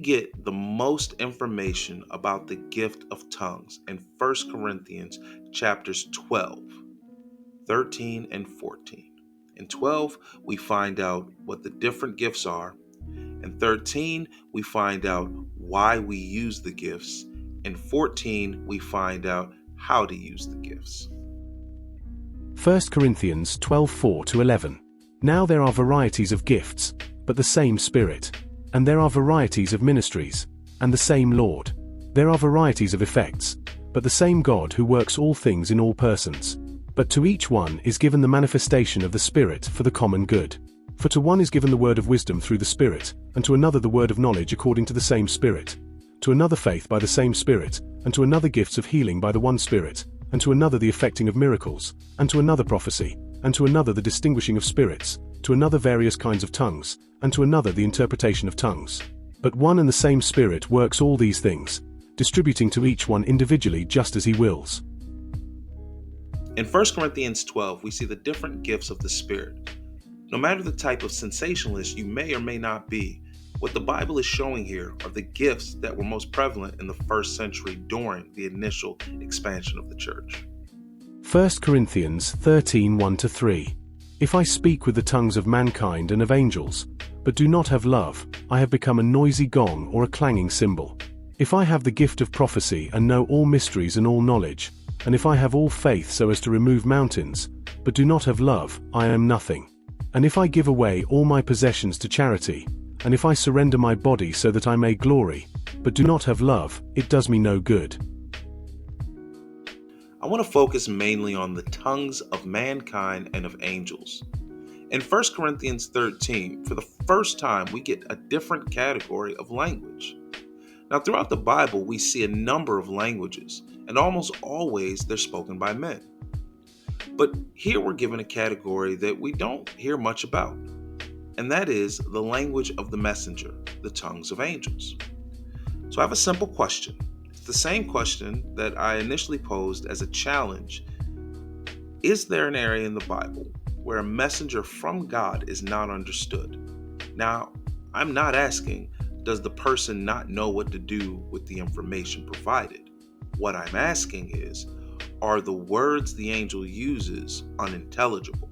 get the most information about the gift of tongues in 1 Corinthians chapters 12, 13, and 14. In 12, we find out what the different gifts are. In 13, we find out why we use the gifts. In 14, we find out how to use the gifts. 1 Corinthians 12:4-11. Now there are varieties of gifts, but the same Spirit. And there are varieties of ministries, and the same Lord. There are varieties of effects, but the same God who works all things in all persons. But to each one is given the manifestation of the Spirit for the common good. For to one is given the word of wisdom through the Spirit, and to another the word of knowledge according to the same Spirit. To another faith by the same Spirit, and to another gifts of healing by the one Spirit, and to another the effecting of miracles, and to another prophecy, and to another the distinguishing of spirits, to another various kinds of tongues, and to another the interpretation of tongues. But one and the same Spirit works all these things, distributing to each one individually just as he wills. In 1 Corinthians 12, we see the different gifts of the Spirit. No matter the type of sensationalist you may or may not be, what the Bible is showing here are the gifts that were most prevalent in the first century during the initial expansion of the church. 1 Corinthians 13:1-3. If I speak with the tongues of mankind and of angels, but do not have love, I have become a noisy gong or a clanging cymbal. If I have the gift of prophecy and know all mysteries and all knowledge, and if I have all faith so as to remove mountains, but do not have love, I am nothing. And if I give away all my possessions to charity, and if I surrender my body so that I may glory, but do not have love, it does me no good. I want to focus mainly on the tongues of mankind and of angels. In 1 Corinthians 13, for the first time, we get a different category of language. Now, throughout the Bible, we see a number of languages, and almost always they're spoken by men. But here we're given a category that we don't hear much about, and that is the language of the messenger, the tongues of angels. So I have a simple question. It's the same question that I initially posed as a challenge. Is there an area in the Bible where a messenger from God is not understood? Now, I'm not asking, does the person not know what to do with the information provided? What I'm asking is, are the words the angel uses unintelligible?